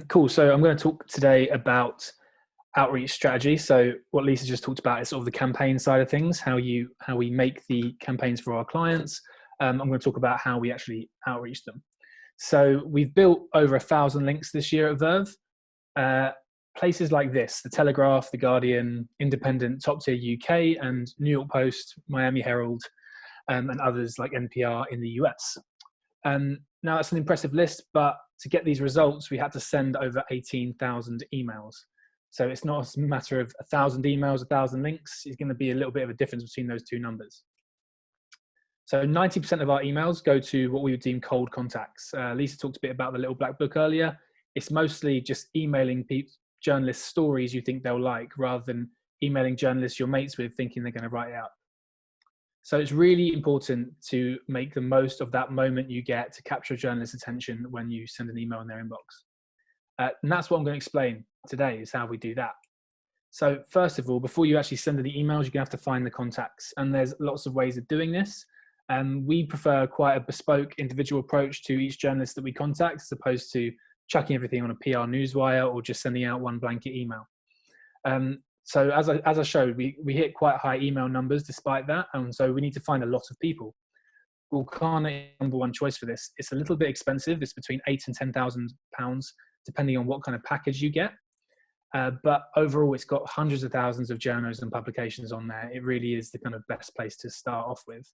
Cool. So I'm going to talk today about outreach strategy. So what Lisa just talked about is sort of the campaign side of things, how we make the campaigns for our clients. I'm going to talk about how we actually outreach them. So we've built over 1,000 links this year at Verve. Places like this, the Telegraph, the Guardian, Independent, Top Tier UK, and New York Post, Miami Herald, and others like NPR in the US. Now it's an impressive list, but to get these results, we had to send over 18,000 emails. So it's not a matter of 1,000 emails, 1,000 links. It's going to be a little bit of a difference between those two numbers. So 90% of our emails go to what we would deem cold contacts. Lisa talked a bit about the little black book earlier. It's mostly just emailing journalists stories you think they'll like, rather than emailing journalists you're mates with thinking they're going to write it up. So it's really important to make the most of that moment you get to capture a journalist's attention when you send an email in their inbox. And that's what I'm going to explain today, is how we do that. So first of all, before you actually send any emails, you're going to have to find the contacts. And there's lots of ways of doing this. We prefer quite a bespoke individual approach to each journalist that we contact, as opposed to chucking everything on a PR newswire or just sending out one blanket email. So as I showed, we hit quite high email numbers despite that, and so we need to find a lot of people. Gulkana is number one choice for this. It's a little bit expensive. It's between £8,000 and £10,000, depending on what kind of package you get. But overall, it's got hundreds of thousands of journals and publications on there. It really is the kind of best place to start off with.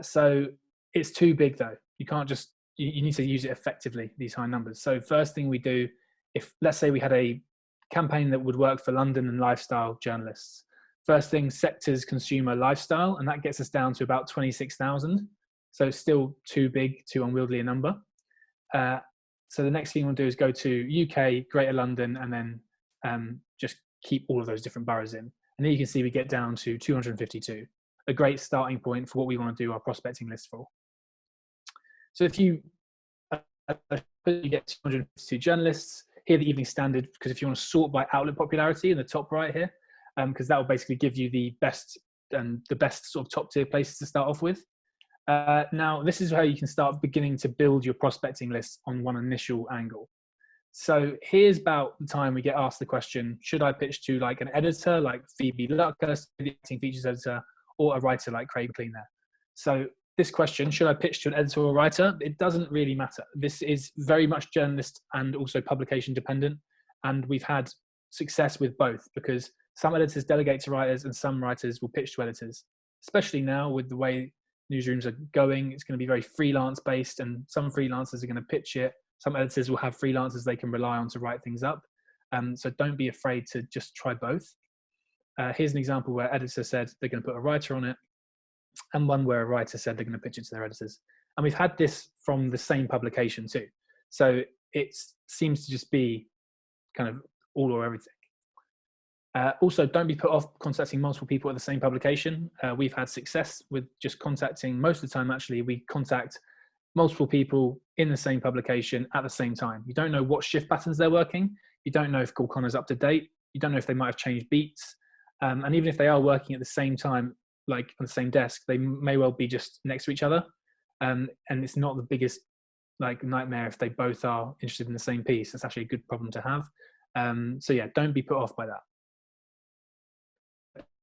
So it's too big though. You can't just, you need to use it effectively, these high numbers. So first thing we do, if let's say we had a campaign that would work for London and lifestyle journalists. First thing, sectors, consumer, lifestyle, and that gets us down to about 26,000. So still too big, too unwieldy a number. So the next thing we'll do is go to UK, Greater London, and then just keep all of those different boroughs in. And then you can see we get down to 252, a great starting point for what we want to do our prospecting list for. So if you get 252 journalists, here the Evening Standard, because if you want to sort by outlet popularity in the top right here, because that will basically give you the best sort of top tier places to start off with. Now, this is how you can start beginning to build your prospecting list on one initial angle. So here's about the time we get asked the question, should I pitch to like an editor like Phoebe Luckhurst, the acting features editor, or a writer like Craig McLean there? So this question, should I pitch to an editor or writer? It doesn't really matter. This is very much journalist and also publication dependent. And we've had success with both, because some editors delegate to writers and some writers will pitch to editors. Especially now with the way newsrooms are going, it's going to be very freelance based, and some freelancers are going to pitch it. Some editors will have freelancers they can rely on to write things up. So don't be afraid to just try both. Here's an example where editor said they're going to put a writer on it, and one where a writer said they're going to pitch it to their editors. And we've had this from the same publication too. So it seems to just be kind of all or everything. Also, don't be put off contacting multiple people at the same publication. We've had success with just contacting, most of the time actually, we contact multiple people in the same publication at the same time. You don't know what shift patterns they're working. You don't know if Gulkana's up to date. You don't know if they might have changed beats. And even if they are working at the same time, like on the same desk, they may well be just next to each other. And it's not the biggest like nightmare if they both are interested in the same piece. That's actually a good problem to have. So yeah, don't be put off by that.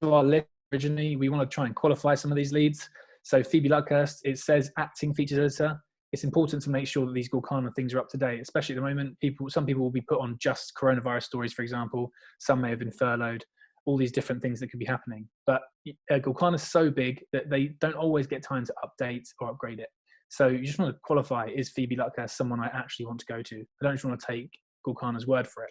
So our list originally, we want to try and qualify some of these leads. So Phoebe Luckhurst, it says acting features editor. It's important to make sure that these Gulkana things are up to date, especially at the moment. Some people will be put on just coronavirus stories, for example. Some may have been furloughed. All these different things that could be happening. But Gulkana is so big that they don't always get time to update or upgrade it. So you just want to qualify, is Phoebe Luckhurst someone I actually want to go to? I don't just want to take Gulkana's word for it.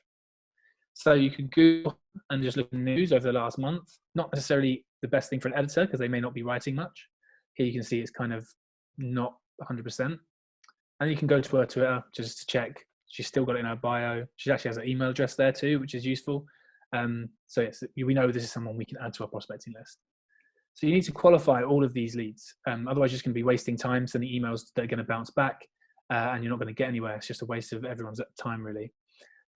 So you could Google and just look at the news over the last month. Not necessarily the best thing for an editor because they may not be writing much. Here you can see it's kind of not 100%. And you can go to her Twitter just to check. She's still got it in her bio. She actually has an email address there too, which is useful. So yes, we know this is someone we can add to our prospecting list. So you need to qualify all of these leads. Otherwise, you're just going to be wasting time sending emails that are going to bounce back and you're not going to get anywhere. It's just a waste of everyone's time, really.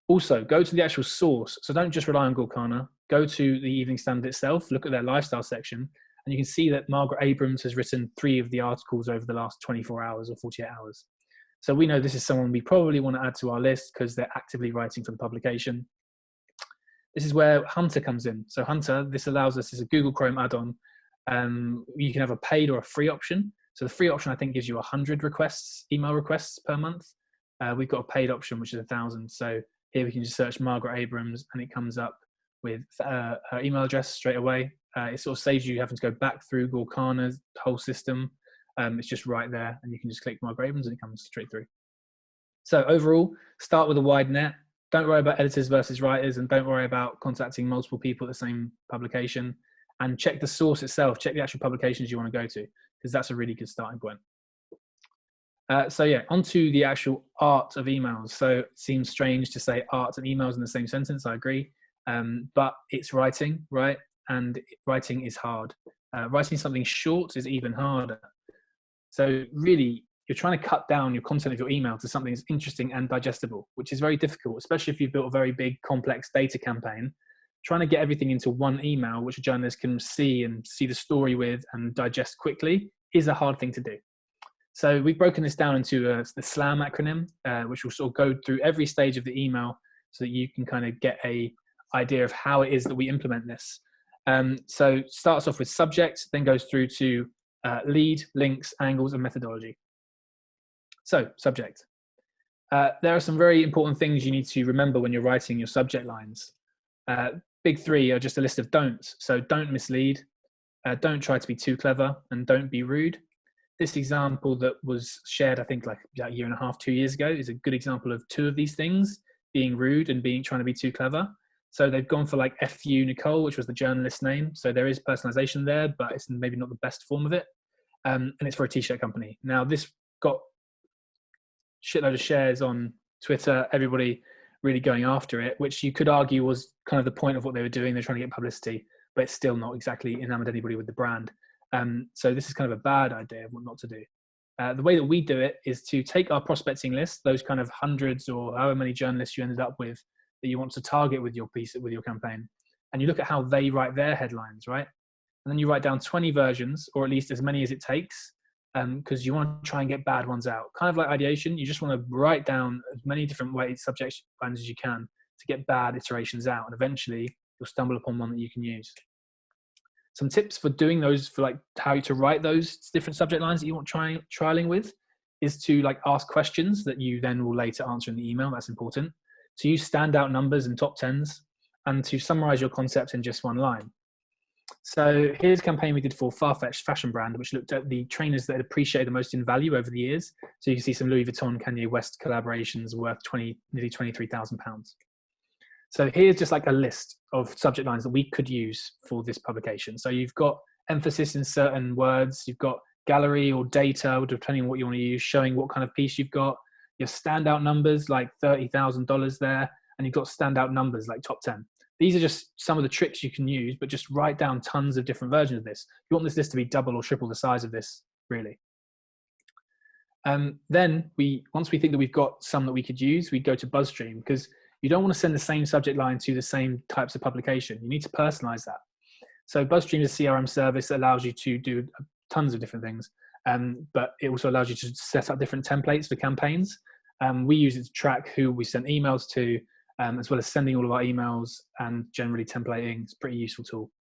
Also, go to the actual source. So don't just rely on Gulkana. Go to the Evening Standard itself, look at their lifestyle section, and you can see that Margaret Abrams has written 3 of the articles over the last 24 hours or 48 hours. So we know this is someone we probably want to add to our list because they're actively writing for the publication. This is where Hunter comes in. So Hunter, this allows us as a Google Chrome add-on. You can have a paid or a free option. So the free option, I think, gives you 100 requests, email requests per month. We've got a paid option, which is 1,000. So here we can just search Margaret Abrams and it comes up with her email address straight away. It sort of saves you having to go back through Gorkana's whole system. It's just right there and you can just click Margaret Abrams and it comes straight through. So overall, start with a wide net. Don't worry about editors versus writers and don't worry about contacting multiple people at the same publication, and check the source itself, check the actual publications you want to go to, because that's a really good starting point. So yeah, onto the actual art of emails. So it seems strange to say art and emails in the same sentence, I agree, but it's writing, right? And writing is hard. Writing something short is even harder. So really, you're trying to cut down your content of your email to something that's interesting and digestible, which is very difficult, especially if you've built a very big, complex data campaign. Trying to get everything into one email, which a journalist can see and see the story with and digest quickly, is a hard thing to do. So we've broken this down into the SLAM acronym, which will sort of go through every stage of the email so that you can kind of get a idea of how it is that we implement this. So starts off with subject, then goes through to lead, links, angles, and methodology. So subject. There are some very important things you need to remember when you're writing your subject lines. Big three are just a list of don'ts. So don't mislead, don't try to be too clever, and don't be rude. This example that was shared, I think like a year and a half, 2 years ago, is a good example of two of these things, being rude and trying to be too clever. So they've gone for like FU Nicole, which was the journalist's name. So there is personalization there, but it's maybe not the best form of it. And it's for a t-shirt company. Now this got shitload of shares on Twitter, everybody really going after it, which you could argue was kind of the point of what they were doing. They're trying to get publicity, but it's still not exactly enamored anybody with the brand. So this is kind of a bad idea of what not to do. The way that we do it is to take our prospecting list, those kind of hundreds or however many journalists you ended up with that you want to target with your piece, with your campaign, and you look at how they write their headlines, right? And then you write down 20 versions, or at least as many as it takes, because you want to try and get bad ones out. Kind of like ideation, you just want to write down as many different ways, subject lines as you can to get bad iterations out, and eventually you'll stumble upon one that you can use. Some tips for doing those, for like how to write those different subject lines that you want trialing with, is to like ask questions that you then will later answer in the email. That's important. To use standout numbers and top tens, and to summarize your concept in just one line. So here's a campaign we did for Farfetch fashion brand, which looked at the trainers that had appreciated the most in value over the years. So you can see some Louis Vuitton, Kanye West collaborations worth nearly £23,000. So here's just like a list of subject lines that we could use for this publication. So you've got emphasis in certain words, you've got gallery or data, depending on what you want to use, showing what kind of piece you've got. Your standout numbers like $30,000 there, and you've got standout numbers like top 10. These are just some of the tricks you can use, but just write down tons of different versions of this. You want this list to be double or triple the size of this, really. Then once we think that we've got some that we could use, we go to BuzzStream, because you don't want to send the same subject line to the same types of publication. You need to personalize that. So BuzzStream is a CRM service that allows you to do tons of different things, but it also allows you to set up different templates for campaigns. We use it to track who we send emails to, as well as sending all of our emails and generally templating. It's a pretty useful tool.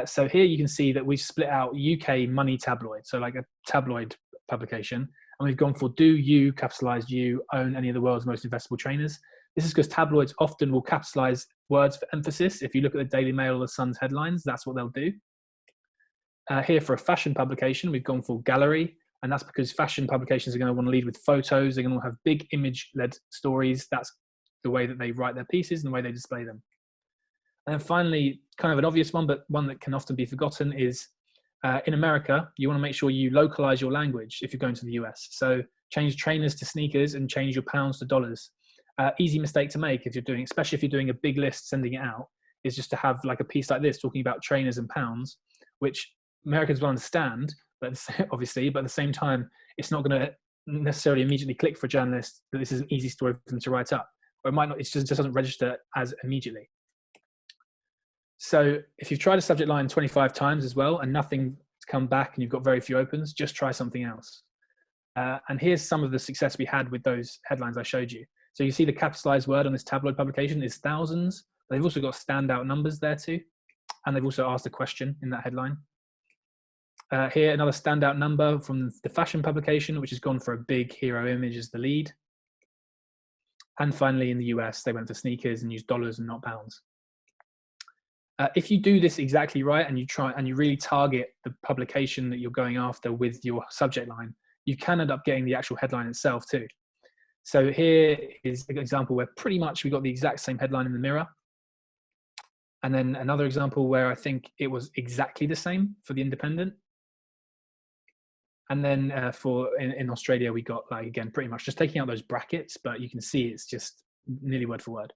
So here you can see that we've split out UK money tabloid, so like a tabloid publication, and we've gone for do you, capitalized you, own any of the world's most investable trainers. This is because tabloids often will capitalize words for emphasis. If you look at the Daily Mail or the Sun's headlines, that's what they'll do. Here for a fashion publication, we've gone for gallery, and that's because fashion publications are going to want to lead with photos. They're going to have big image-led stories. That's the way that they write their pieces and the way they display them. And then finally, kind of an obvious one, but one that can often be forgotten, is in America, you want to make sure you localize your language if you're going to the US. So change trainers to sneakers and change your pounds to dollars. Easy mistake to make if you're doing, especially if you're doing a big list, sending it out, is just to have like a piece like this talking about trainers and pounds, which Americans will understand, but obviously, but at the same time, it's not going to necessarily immediately click for a journalist that this is an easy story for them to write up, or it might not, it just doesn't register as immediately. So if you've tried a subject line 25 times as well and nothing to come back and you've got very few opens, just try something else. And here's some of the success we had with those headlines I showed you. So you see the capitalized word on this tabloid publication is thousands. They've also got standout numbers there too. And they've also asked a question in that headline. Here, another standout number from the fashion publication, which has gone for a big hero image as the lead. And finally, in the US, they went for sneakers and used dollars and not pounds. If you do this exactly right and you really target the publication that you're going after with your subject line, you can end up getting the actual headline itself too. So here is an example where pretty much we got the exact same headline in the Mirror. And then another example where I think it was exactly the same for the Independent. And then in Australia, we got, like, again, pretty much just taking out those brackets, but you can see it's just nearly word for word.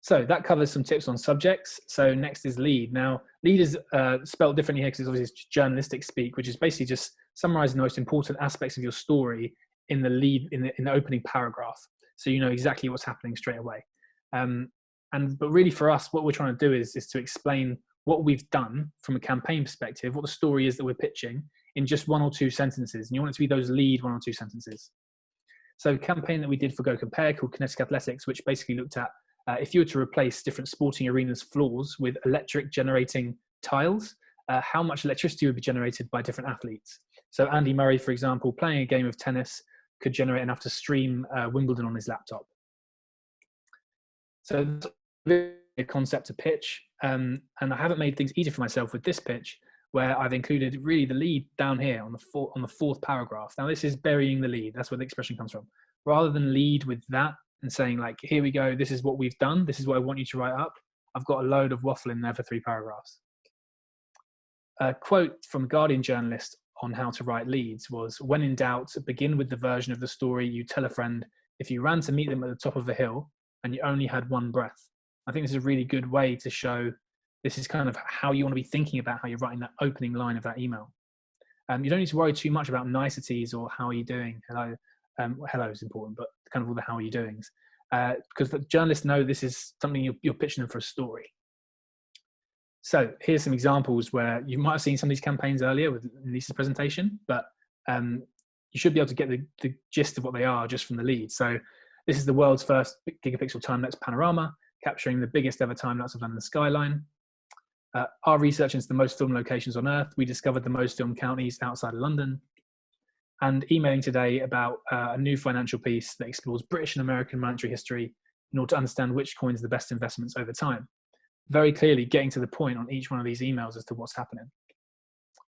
So that covers some tips on subjects. So next is lead. Now, lead is spelled differently here because it's obviously journalistic speak, which is basically just summarizing the most important aspects of your story in the lead, in the opening paragraph. So you know exactly what's happening straight away. But really for us, what we're trying to do is to explain what we've done from a campaign perspective, what the story is that we're pitching in just 1 or 2 sentences. And you want it to be those lead 1 or 2 sentences. So a campaign that we did for Go Compare called Kinetic Athletics, which basically looked at if you were to replace different sporting arenas' floors with electric generating tiles, how much electricity would be generated by different athletes. So Andy Murray, for example, playing a game of tennis could generate enough to stream Wimbledon on his laptop. So that's a concept to pitch. And I haven't made things easier for myself with this pitch, where I've included really the lead down here on the 4th paragraph. Now this is burying the lead. That's where the expression comes from. Rather than lead with that and saying, like, here we go, this is what we've done, this is what I want you to write up, I've got a load of waffle in there for 3 paragraphs. A quote from a Guardian journalist on how to write leads was, when in doubt, begin with the version of the story you tell a friend if you ran to meet them at the top of a hill and you only had 1 breath. I think this is a really good way to show this is kind of how you want to be thinking about how you're writing that opening line of that email. You don't need to worry too much about niceties or how are you doing. Hello. Hello is important, but kind of all the how are you doings. Because the journalists know this is something you're pitching them for a story. So here's some examples where you might have seen some of these campaigns earlier with Lisa's presentation, but you should be able to get the gist of what they are just from the lead. So this is the world's first gigapixel time-lapse panorama, capturing the biggest ever time-lapse of London skyline. Our research into the most filmed locations on Earth, we discovered the most filmed counties outside of London. And emailing today about a new financial piece that explores British and American monetary history in order to understand which coins are the best investments over time. Very clearly getting to the point on each one of these emails as to what's happening.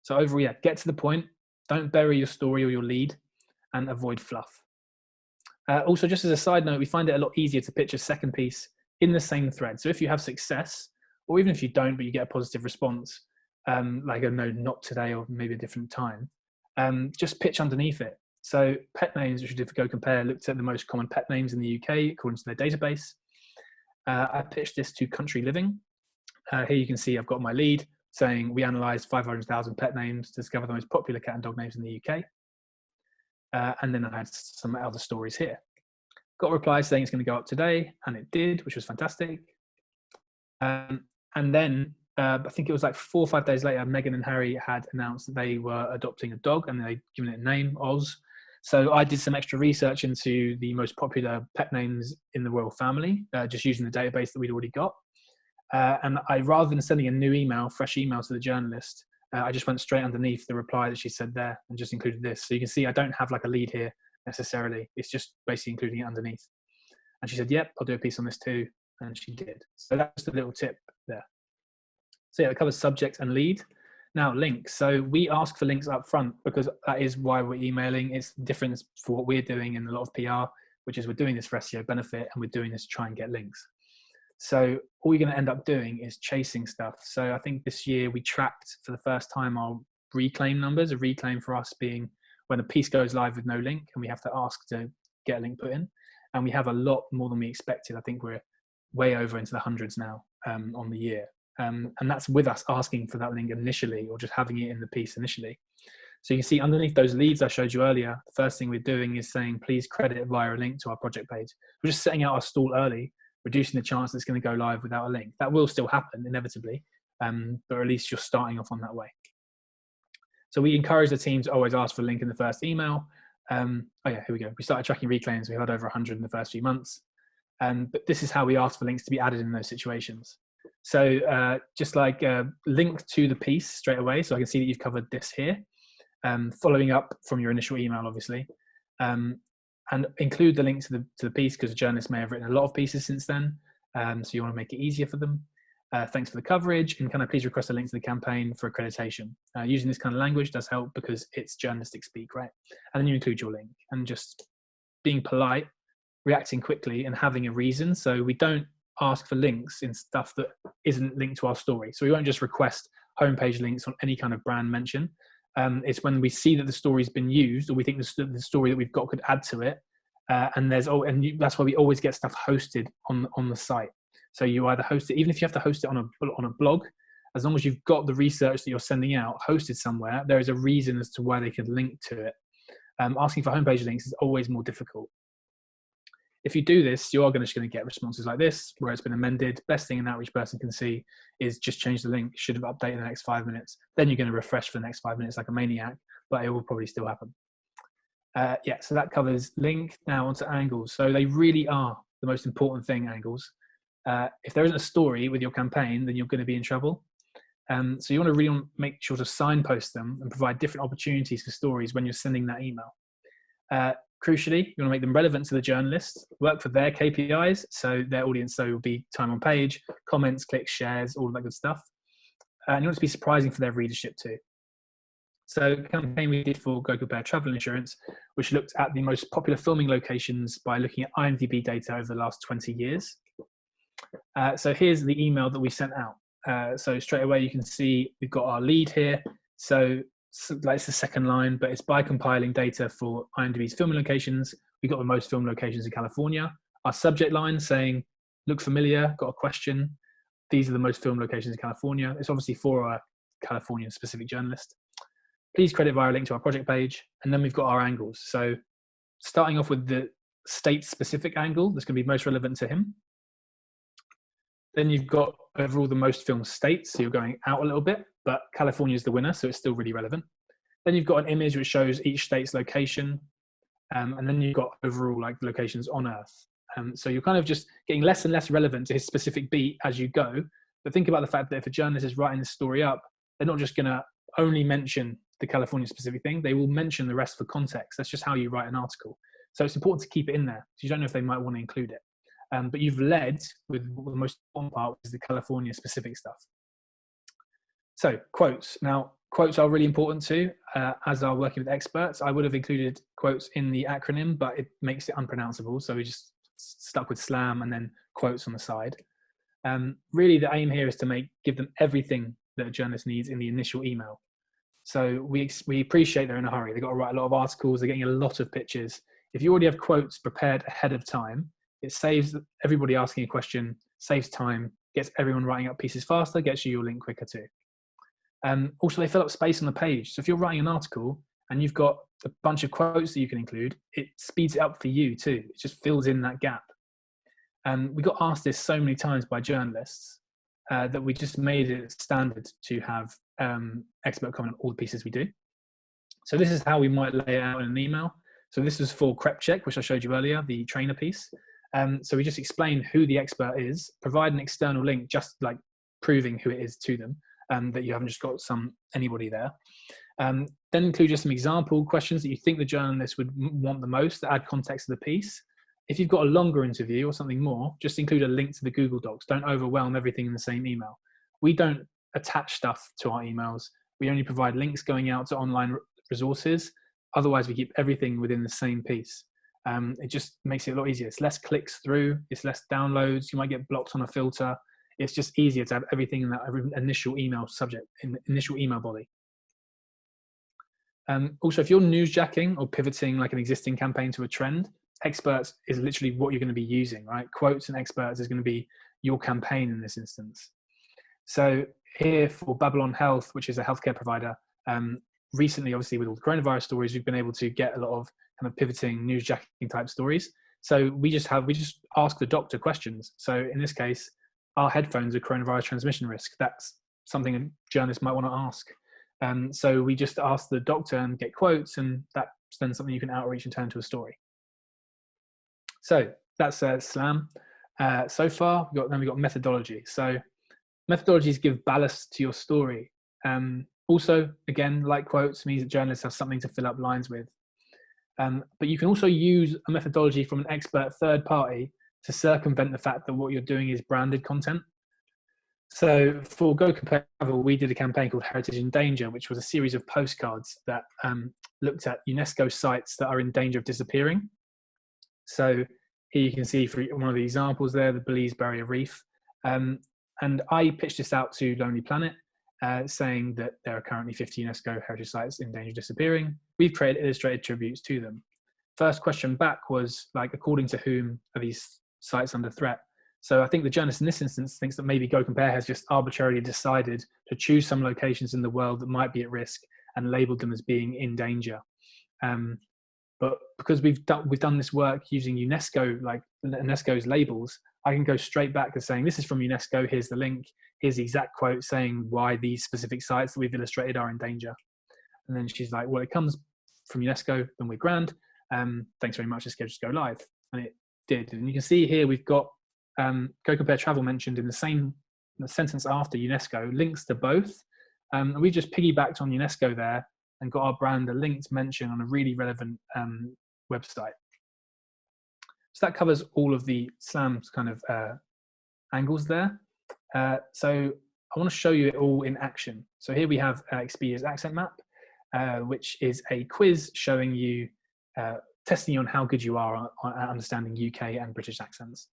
So overall, yeah, get to the point. Don't bury your story or your lead, and avoid fluff. Also, just as a side note, we find it a lot easier to pitch a second piece in the same thread. So if you have success, or even if you don't, but you get a positive response, like a no, not today, or maybe a different time, just pitch underneath it. So pet names, which we did for Go Compare, looked at the most common pet names in the UK according to their database. I pitched this to Country Living. Here you can see I've got my lead saying we analysed 500,000 pet names to discover the most popular cat and dog names in the UK. And then I had some other stories here. Got a reply saying it's going to go up today, and it did, which was fantastic. And then I think it was like 4 or 5 days later, Meghan and Harry had announced that they were adopting a dog, and they'd given it a name, Oz. So I did some extra research into the most popular pet names in the royal family, just using the database that we'd already got. And rather than sending a new email, fresh email to the journalist, I just went straight underneath the reply that she said there and just included this. So you can see I don't have like a lead here necessarily. It's just basically including it underneath. And she said, yep, I'll do a piece on this too. And she did. So that's a little tip there. So yeah, it covers subject and lead. Now, links. So we ask for links up front because that is why we're emailing. It's the difference for what we're doing in a lot of PR, which is we're doing this for SEO benefit and we're doing this to try and get links. So all you're going to end up doing is chasing stuff. So I think this year we tracked for the first time our reclaim numbers. A reclaim for us being when a piece goes live with no link and we have to ask to get a link put in. And we have a lot more than we expected. I think we're way over into the hundreds now on the year. And that's with us asking for that link initially or just having it in the piece initially. So you can see underneath those leads I showed you earlier, the first thing we're doing is saying, please credit via a link to our project page. We're just setting out our stall early, reducing the chance that it's going to go live without a link. That will still happen inevitably, but at least you're starting off on that way. So we encourage the team to always ask for a link in the first email. Oh yeah, here we go. We started tracking reclaims. We had over 100 in the first few months. But this is how we ask for links to be added in those situations. So just like link to the piece straight away. So I can see that you've covered this here, following up from your initial email, obviously. And include the link to the piece, because the journalist may have written a lot of pieces since then. So you want to make it easier for them. Thanks for the coverage, and can I please request a link to the campaign for accreditation? Using this kind of language does help because it's journalistic speak, right? And then you include your link, and just being polite, reacting quickly, and having a reason. So we don't ask for links in stuff that isn't linked to our story. So we won't just request homepage links on any kind of brand mention. It's when we see that the story's been used, or we think the story that we've got could add to it. That's why we always get stuff hosted on the site. So you either host it, even if you have to host it on a blog, as long as you've got the research that you're sending out hosted somewhere, there is a reason as to why they could link to it. Asking for homepage links is always more difficult. If you do this, you are just going to get responses like this, where it's been amended. Best thing an outreach person can see is just change the link, should have updated in the next 5 minutes. Then you're going to refresh for the next 5 minutes like a maniac, but it will probably still happen. Yeah, so that covers link. Now onto angles. So they really are the most important thing, angles. If there isn't a story with your campaign, then you're going to be in trouble. So you want to really make sure to signpost them and provide different opportunities for stories when you're sending that email. Crucially, you want to make them relevant to the journalist, work for their KPIs, so their audience, so will be time on page, comments, clicks, shares, all of that good stuff. And you want it to be surprising for their readership too. So the campaign we did for Go Compare Travel Insurance, which looked at the most popular filming locations by looking at IMDb data over the last 20 years. So here's the email that we sent out. So straight away you can see we've got our lead here. So that's the second line, but it's by compiling data for IMDb's filming locations. We've got the most film locations in California. Our subject line saying, look familiar, got a question. These are the most film locations in California. It's obviously for a Californian specific journalist. Please credit via a link to our project page. And then we've got our angles. So starting off with the state specific angle that's going to be most relevant to him. Then you've got overall the most filmed states, so you're going out a little bit, but California is the winner, so it's still really relevant. Then you've got an image which shows each state's location, and then you've got overall like locations on Earth. So you're kind of just getting less and less relevant to his specific beat as you go. But think about the fact that if a journalist is writing this story up, they're not just going to only mention the California specific thing, they will mention the rest for context. That's just how you write an article. So it's important to keep it in there. So you don't know if they might want to include it. But you've led with the most important part, which is the California specific stuff. So quotes. Now, quotes are really important too. As are working with experts, I would have included quotes in the acronym, but it makes it unpronounceable. So we just stuck with SLAM and then quotes on the side. Really, the aim here is to give them everything that a journalist needs in the initial email. So we appreciate they're in a hurry. They've got to write a lot of articles. They're getting a lot of pictures. If you already have quotes prepared ahead of time, it saves everybody asking a question, saves time, gets everyone writing up pieces faster, gets you your link quicker too. Also, they fill up space on the page. So if you're writing an article and you've got a bunch of quotes that you can include, it speeds it up for you too. It just fills in that gap. We got asked this so many times by journalists that we just made it standard to have expert comment on all the pieces we do. So this is how we might lay it out in an email. So this is for CREP check, which I showed you earlier, the trainer piece. So we just explain who the expert is, provide an external link, just like proving who it is to them, that you haven't just got anybody there. Then include just some example questions that you think the journalist would want the most to add context to the piece. If you've got a longer interview or something more, just include a link to the Google Docs. Don't overwhelm everything in the same email. We don't attach stuff to our emails. We only provide links going out to online resources. Otherwise, we keep everything within the same piece. It just makes it a lot easier. It's less clicks through, it's less downloads. You might get blocked on a filter. It's just easier to have everything in that initial email subject, in the initial email body. Also, if you're newsjacking or pivoting like an existing campaign to a trend, experts is literally what you're going to be using, right? Quotes and experts is going to be your campaign in this instance. So here for Babylon Health, which is a healthcare provider, recently, obviously, with all the coronavirus stories, we've been able to get a lot of kind of pivoting newsjacking type stories. So we just ask the doctor questions. So in this case, are headphones a coronavirus transmission risk? That's something a journalist might want to ask. So we just ask the doctor and get quotes, and that's then something you can outreach and turn into a story. So that's SLAM. So far, we've got methodology. So methodologies give ballast to your story. Also, again, like quotes means that journalists have something to fill up lines with. But you can also use a methodology from an expert third party to circumvent the fact that what you're doing is branded content. So for Go Compare Travel, we did a campaign called Heritage in Danger, which was a series of postcards that looked at UNESCO sites that are in danger of disappearing. So here you can see for one of the examples there, the Belize Barrier Reef. And I pitched this out to Lonely Planet, saying that there are currently 50 UNESCO heritage sites in danger of disappearing. We've created illustrated tributes to them. First question back was, like, according to whom are these sites under threat? So I think the journalist in this instance thinks that maybe Go Compare has just arbitrarily decided to choose some locations in the world that might be at risk and labeled them as being in danger. But because we've done this work using UNESCO, like UNESCO's labels, I can go straight back to saying, this is from UNESCO, here's the link, here's the exact quote saying why these specific sites that we've illustrated are in danger. And then she's like, well, it comes from UNESCO, then we're grand. Thanks very much, let's just go live. And it did. And you can see here we've got Go Compare Travel mentioned in the sentence after UNESCO, links to both. And we just piggybacked on UNESCO there and got our brand a linked mention on a really relevant website. So that covers all of the SLAM's kind of angles there. So I want to show you it all in action. So here we have Expedia's accent map, which is a quiz showing you, testing you on how good you are on understanding UK and British accents.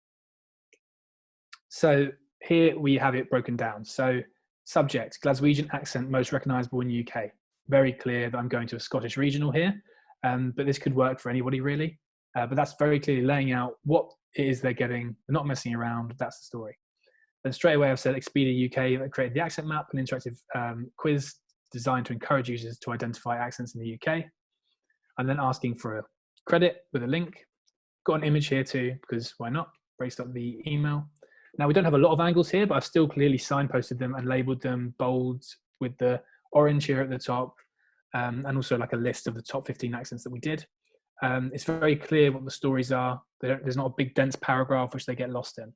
So here we have it broken down. So subject, Glaswegian accent most recognisable in UK. Very clear that I'm going to a Scottish regional here, but this could work for anybody really. But that's very clearly laying out what it is they're getting. They're not messing around. That's the story. Then straight away I've said Expedia UK that created the accent map, an interactive quiz designed to encourage users to identify accents in the UK. And then asking for a credit with a link. Got an image here too, because why not? Braced up the email. Now we don't have a lot of angles here, but I've still clearly signposted them and labeled them bold with the orange here at the top, and also like a list of the top 15 accents that we did. It's very clear what the stories are. There's not a big dense paragraph which they get lost in.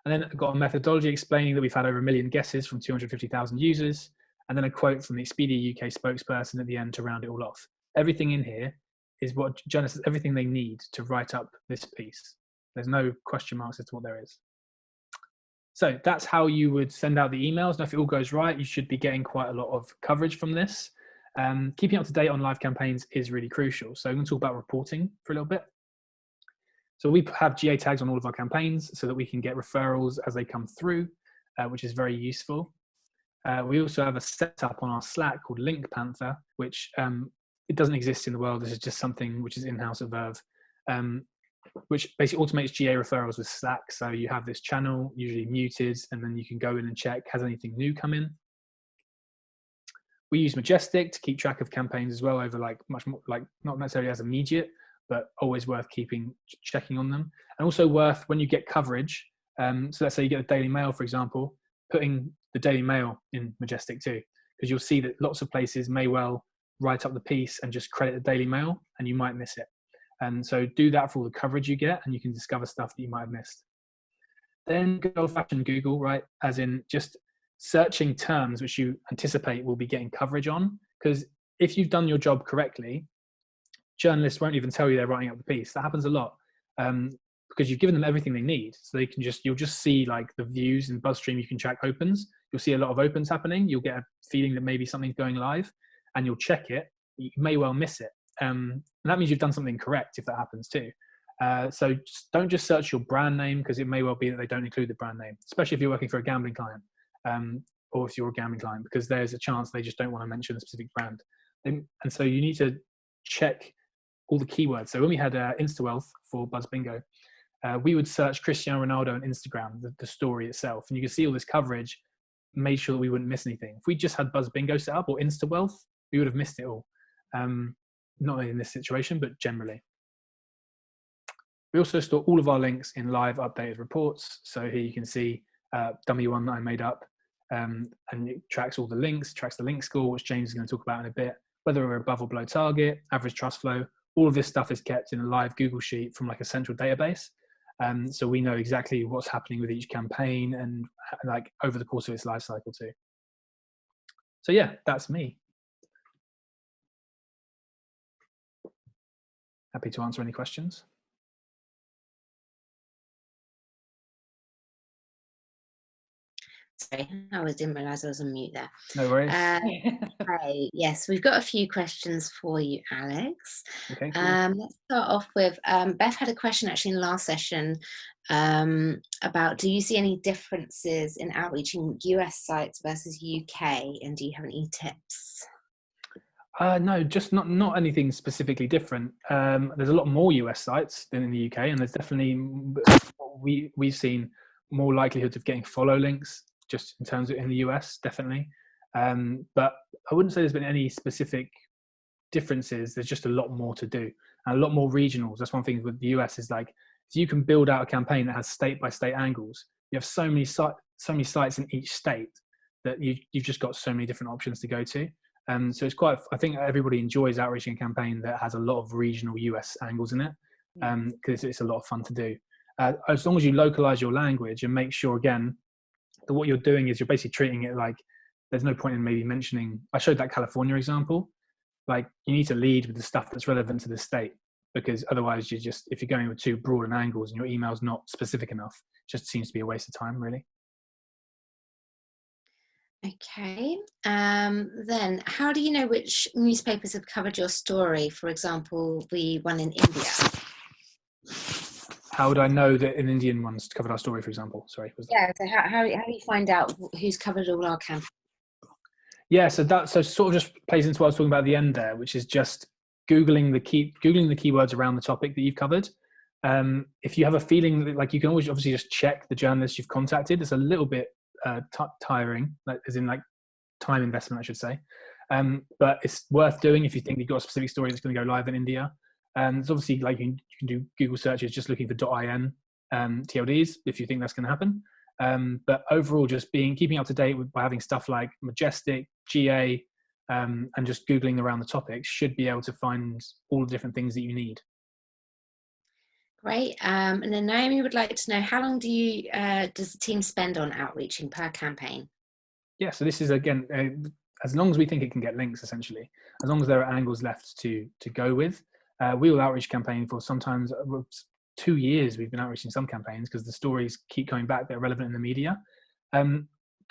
And then I've got a methodology explaining that we've had over 1 million guesses from 250,000 users, and then a quote from the Expedia UK spokesperson at the end to round it all off. Everything in here is what journalists, everything they need to write up this piece. There's no question marks as to what there is. So that's how you would send out the emails. Now, if it all goes right, you should be getting quite a lot of coverage from this. Keeping up to date on live campaigns is really crucial. So I'm going to talk about reporting for a little bit. So we have GA tags on all of our campaigns so that we can get referrals as they come through, which is very useful. We also have a setup on our Slack called Link Panther, which it doesn't exist in the world. This is just something which is in-house at Verve, which basically automates GA referrals with Slack. So you have this channel, usually muted, and then you can go in and check, has anything new come in? We use Majestic to keep track of campaigns as well over like much more, like not necessarily as immediate, but always worth checking on them. And also worth when you get coverage. So let's say you get the Daily Mail, for example, putting the Daily Mail in Majestic too, because you'll see that lots of places may well write up the piece and just credit the Daily Mail and you might miss it. And so do that for all the coverage you get and you can discover stuff that you might have missed. Then good old-fashioned Google, right? As in just searching terms which you anticipate will be getting coverage on. Because if you've done your job correctly, journalists won't even tell you they're writing up the piece. That happens a lot because you've given them everything they need. So they can you'll just see like the views and BuzzStream, you can track opens. You'll see a lot of opens happening. You'll get a feeling that maybe something's going live and you'll check it. You may well miss it. And that means you've done something correct if that happens too. So don't just search your brand name because it may well be that they don't include the brand name, especially if you're working for a gambling client or if you're a gambling client, because there's a chance they just don't want to mention a specific brand. And so you need to check all the keywords. So when we had InstaWealth for Buzz Bingo, we would search Cristiano Ronaldo on Instagram, the story itself, and you can see all this coverage, made sure that we wouldn't miss anything. If we just had Buzz Bingo set up or InstaWealth, we would have missed it all. Not in this situation, but generally. We also store all of our links in live updated reports. So here you can see dummy one that I made up. and it tracks all the links, tracks the link score, which James is going to talk about in a bit, whether we're above or below target, average trust flow. All of this stuff is kept in a live Google Sheet from like a central database. So we know exactly what's happening with each campaign and like over the course of its life cycle too. So yeah, that's me. Happy to answer any questions. Sorry, I didn't realise I was on mute there. No worries. Okay, yes, we've got a few questions for you, Alex. Okay, cool. Let's start off with, Beth had a question actually in the last session about, do you see any differences in outreach in US sites versus UK, and do you have any tips? No, just not anything specifically different. There's a lot more US sites than in the UK, and there's definitely we've seen more likelihood of getting follow links just in terms of in the US, definitely. But I wouldn't say there's been any specific differences. There's just a lot more to do, and a lot more regionals. That's one thing with the US is like, if you can build out a campaign that has state by state angles, you have so many sites in each state that you've just got so many different options to go to. So it's quite, I think everybody enjoys outreaching a campaign that has a lot of regional US angles in it, because it's a lot of fun to do. As long as you localize your language and make sure, again, that what you're doing is you're basically treating it like, there's no point in maybe mentioning, I showed that California example, like you need to lead with the stuff that's relevant to the state, because otherwise if you're going with too broad an angles and your email's not specific enough, it just seems to be a waste of time, really. Okay, then how do you know which newspapers have covered your story? For example, the one in India. How would I know that an Indian one's covered our story, for example? Sorry. Yeah, so how do you find out who's covered all our campaigns? Yeah, so sort of just plays into what I was talking about at the end there, which is just googling the keywords around the topic that you've covered. If you have a feeling that, like, you can always obviously just check the journalists you've contacted. It's a little bit tiring, like, as in like time investment, I should say. But it's worth doing if you think you've got a specific story that's going to go live in India. It's obviously like you can do Google searches just looking for .in TLDs if you think that's going to happen. But overall, just keeping up to date by having stuff like Majestic, GA, and just Googling around the topics should be able to find all the different things that you need. Great. And then Naomi would like to know, how long does the team spend on outreaching per campaign? Yeah, so this is, again, as long as we think it can get links, essentially, as long as there are angles left to go with. We will outreach campaign for sometimes 2 years. We've been outreaching some campaigns because the stories keep coming back. They're relevant in the media.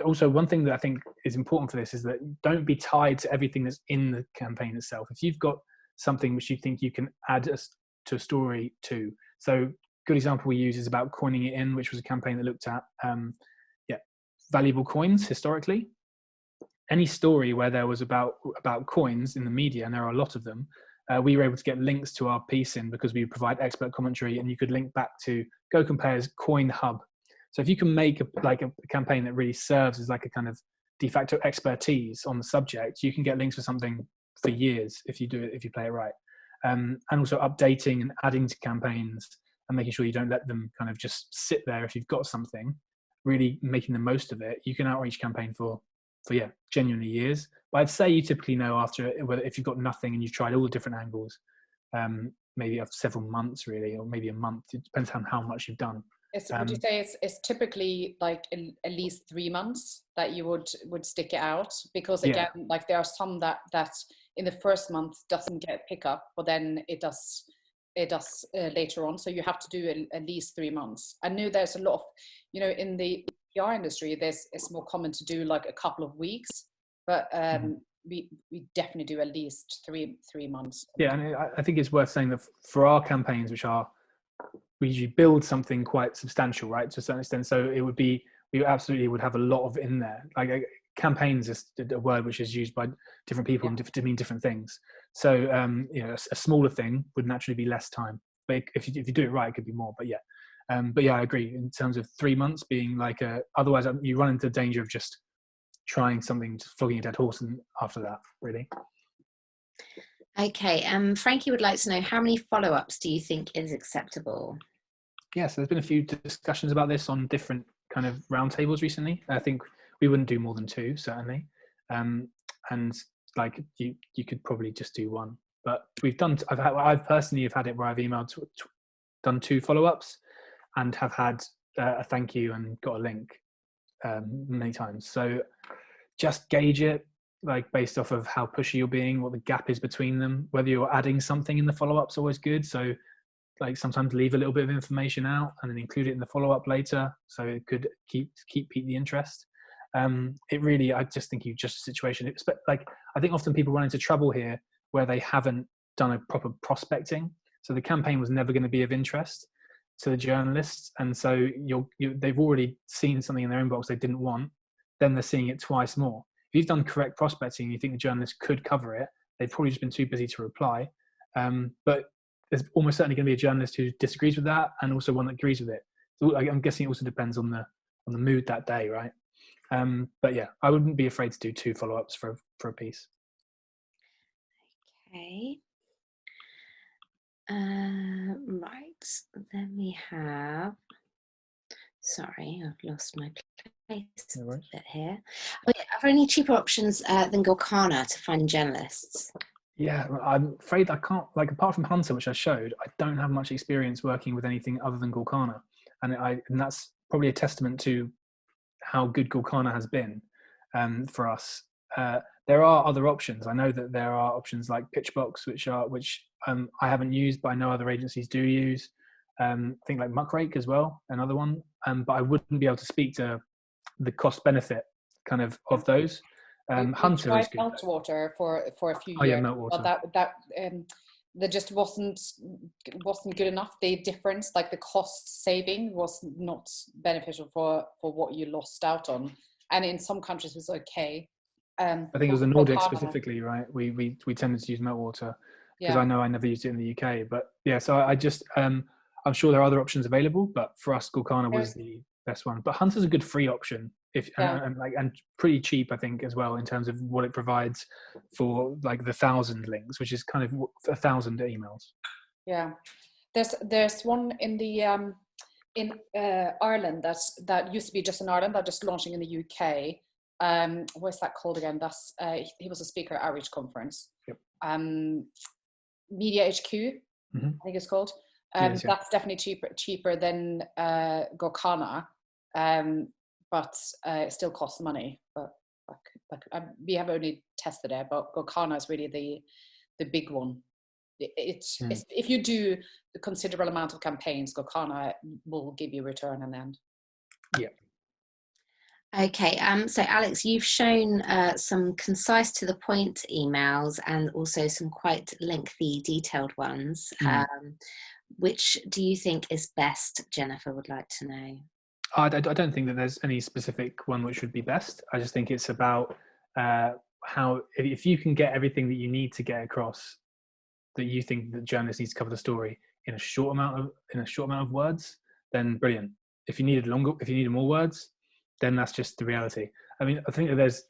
Also, one thing that I think is important for this is that don't be tied to everything that's in the campaign itself. If you've got something which you think you can add to a story to, so good example we use is about coining it in, which was a campaign that looked at valuable coins historically. Any story where there was about coins in the media, and there are a lot of them, we were able to get links to our piece in because we provide expert commentary, and you could link back to GoCompare's Coin Hub. So if you can make a campaign that really serves as like a kind of de facto expertise on the subject, you can get links for something for years if you play it right. And also updating and adding to campaigns and making sure you don't let them kind of just sit there. If you've got something, really making the most of it, you can outreach campaign for genuinely years. But I'd say you typically know after, whether if you've got nothing and you've tried all the different angles, maybe after several months really, or maybe a month. It depends on how much you've done. Would you say it's typically like at least 3 months that you would stick it out? Because again, like there are some that in the first month doesn't get pickup, but then it does later on. So you have to do at least 3 months. I know there's a lot of, in the PR industry, it's more common to do like a couple of weeks, but we definitely do at least three months. Yeah, and I think it's worth saying that for our campaigns, we usually build something quite substantial, right, to a certain extent. So we absolutely would have a lot of in there. Like campaigns is a word which is used by different people to mean different things. So a smaller thing would naturally be less time, but if you do it right, it could be more. But I agree in terms of 3 months being like otherwise you run into the danger of just trying something, just flogging a dead horse, and after that, really. Okay, Frankie would like to know, how many follow-ups do you think is acceptable? Yeah, so there's been a few discussions about this on different kind of roundtables recently. I think we wouldn't do more than 2 certainly, and like you could probably just do 1. But I've personally have had it where I've emailed done 2 follow-ups and have had a thank you and got a link many times. So just gauge it like based off of how pushy you're being, what the gap is between them, whether you're adding something in the follow-up's always good. So like sometimes leave a little bit of information out and then include it in the follow-up later, so it could keep the interest. I just think a situation, like I think often people run into trouble here where they haven't done a proper prospecting, so the campaign was never going to be of interest to the journalists, and so they've already seen something in their inbox they didn't want, then they're seeing it twice more. If you've done correct prospecting and you think the journalist could cover it, they've probably just been too busy to reply. But there's almost certainly going to be a journalist who disagrees with that, and also one that agrees with it. So I'm guessing it also depends on the mood that day, right? But yeah, I wouldn't be afraid to do 2 follow-ups for a piece. Okay. Right. Then we have. Sorry, I've lost my place a bit here. Oh, yeah. Are there any cheaper options than Gorkana to find journalists? Yeah, I'm afraid I can't, like apart from Hunter, which I showed, I don't have much experience working with anything other than Gorkana. And that's probably a testament to how good Gorkana has been for us. There are other options. I know that there are options like Pitchbox, which I haven't used, but I know other agencies do use. I think like Muckrake as well, another one. But I wouldn't be able to speak to the cost benefit kind of those. Hunter is good. Meltwater for a few years. Oh yeah, Meltwater. But that just wasn't good enough. The difference, like the cost saving, was not beneficial for what you lost out on. And in some countries, it was okay. I think it was the Nordics specifically, right? We tended to use Meltwater because I know I never used it in the UK. But yeah, so I just I'm sure there are other options available, but for us, Gorkana was the best one. But Hunter's a good free option and pretty cheap, I think, as well in terms of what it provides for like the 1,000 links, which is kind of 1,000 emails. Yeah, there's one in the in Ireland that used to be just in Ireland, that just launching in the UK. What's that called again? That's he was a speaker at outREACH conference. Yep. Media HQ, I think it's called. That's definitely cheaper than Gorkana, but it still costs money. But we have only tested it, but Gorkana is really the big one. It's if you do a considerable amount of campaigns, Gorkana will give you a return in the end. Yeah. Okay, so Alex, you've shown some concise to the point emails and also some quite lengthy detailed ones. Which do you think is best? Jennifer would like to know. I don't think that there's any specific one which would be best. I just think it's about how, if you can get everything that you need to get across, that you think the journalist needs to cover the story in a short amount of words, then brilliant. If you needed more words, then that's just the reality. I mean, I think that there's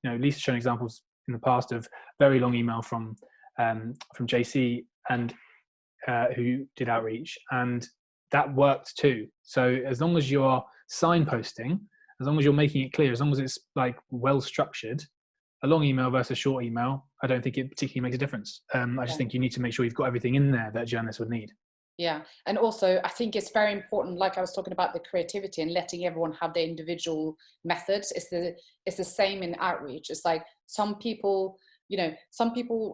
Lisa's shown examples in the past of very long email from JC and who did outREACH, and that worked too. So as long as you're signposting, as long as you're making it clear, as long as it's like well structured, a long email versus short email, I don't think it particularly makes a difference. I just think you need to make sure you've got everything in there that a journalist would need. Yeah, and also I think it's very important, like I was talking about the creativity and letting everyone have their individual methods. It's the same in outREACH. It's like some people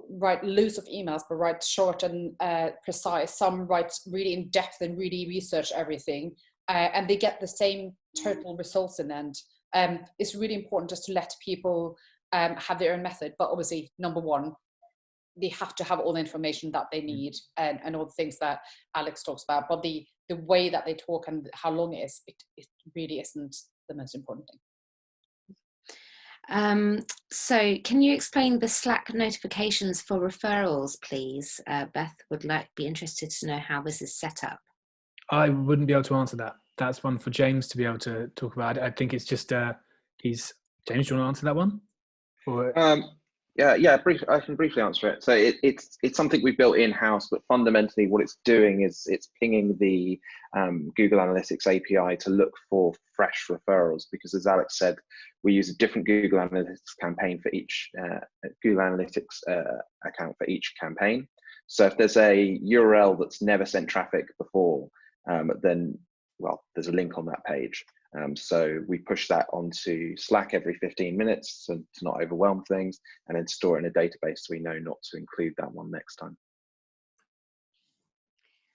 write loads of emails but write short and precise. Some write really in depth and really research everything, and they get the same total results in the end. It's really important just to let people have their own method, but obviously number one, they have to have all the information that they need and all the things that Alex talks about, but the way that they talk and how long it is, it really isn't the most important thing. So can you explain the Slack notifications for referrals, please? Beth would be interested to know how this is set up. I wouldn't be able to answer that. That's one for James to be able to talk about. I think it's just James, do you want to answer that one? Or I can briefly answer it. So it's something we built in-house, but fundamentally what it's doing is it's pinging the Google Analytics API to look for fresh referrals, because as Alex said, we use a different Google Analytics campaign for each Google Analytics account for each campaign. So if there's a URL that's never sent traffic before, then, well, there's a link on that page. So we push that onto Slack every 15 minutes to not overwhelm things, and then store it in a database so we know not to include that one next time.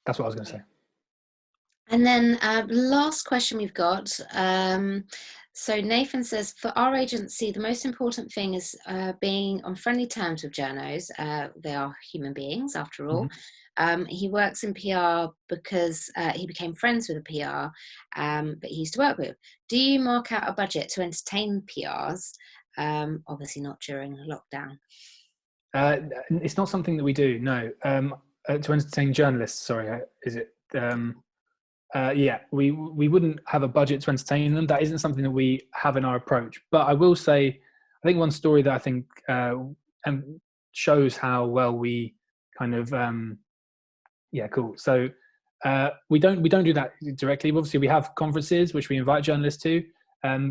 That's what I was going to say. And then last question we've got. So Nathan says, for our agency, the most important thing is being on friendly terms with journos. They are human beings, after all. He works in PR because he became friends with a PR that he used to work with. Do you mark out a budget to entertain PRs? Obviously not during lockdown. It's not something that we do, no. To entertain journalists, sorry, is it? Yeah, we wouldn't have a budget to entertain them. That isn't something that we have in our approach. But I will say, I think one story that I think shows how well we kind of yeah, cool. So we don't do that directly. Obviously, we have conferences which we invite journalists to,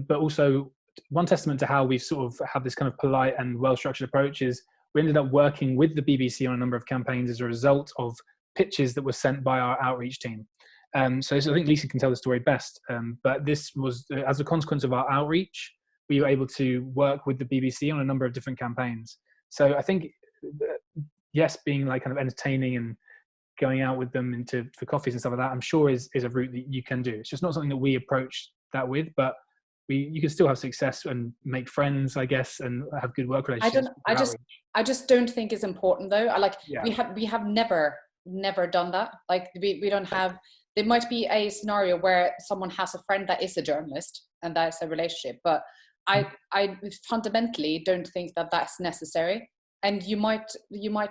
but also one testament to how we sort of have this kind of polite and well-structured approach is we ended up working with the BBC on a number of campaigns as a result of pitches that were sent by our outreach team. So I think Lisa can tell the story best, but this was as a consequence of our outreach, we were able to work with the BBC on a number of different campaigns. So I think, yes, being like kind of entertaining and going out with them for coffees and stuff like that, I'm sure is a route that you can do. It's just not something that we approach that with, but you can still have success and make friends, I guess, and have good work relationships. I just don't think it's important though. We have never done that. Like we don't have. There might be a scenario where someone has a friend that is a journalist and that's a relationship, but I fundamentally don't think that that's necessary. And you might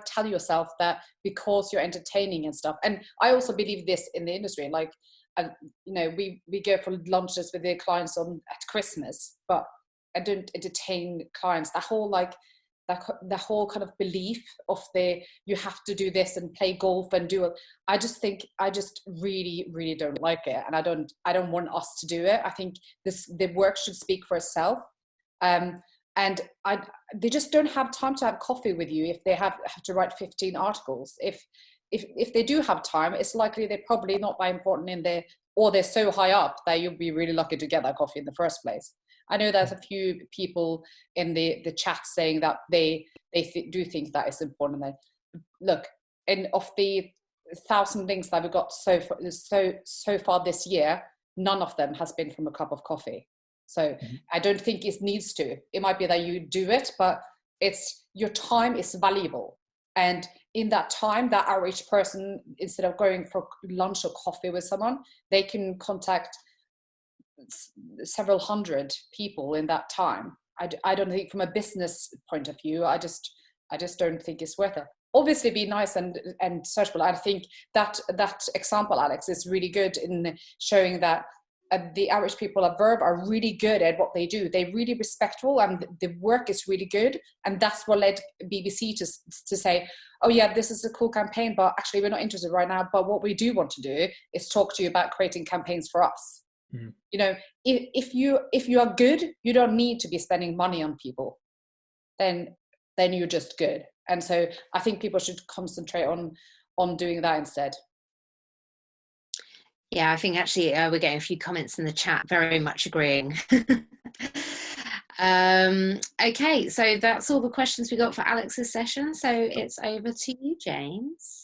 tell yourself that because you're entertaining and stuff. And I also believe this in the industry. Like, we go for lunches with their clients at Christmas, but I don't entertain clients. That whole kind of belief of you have to do this and play golf and do it. I just really, really don't like it, and I don't want us to do it. I think the work should speak for itself. And they just don't have time to have coffee with you if they have to write 15 articles. If they do have time, it's likely they're probably not that important or they're so high up that you'll be really lucky to get that coffee in the first place. I know there's a few people in the chat saying that they do think that is important. Look, of the 1,000 links that we've got so far this year, none of them has been from a cup of coffee. So I don't think it needs to. It might be that you do it, but your time is valuable. And in that time, that outreach person, instead of going for lunch or coffee with someone, they can contact several hundred people in that time. I don't think from a business point of view, I just don't think it's worth it. Obviously be nice and searchable. I think that example, Alex, is really good in showing that the outreach people at Verve are really good at what they do. They're really respectful and the work is really good. And that's what led BBC to say, oh yeah, this is a cool campaign, but actually we're not interested right now. But what we do want to do is talk to you about creating campaigns for us. Mm-hmm. If you are good, you don't need to be spending money on people. Then you're just good. And so I think people should concentrate on doing that instead. Yeah, I think actually we're getting a few comments in the chat, very much agreeing. Okay, so that's all the questions we got for Alex's session. So it's over to you, James.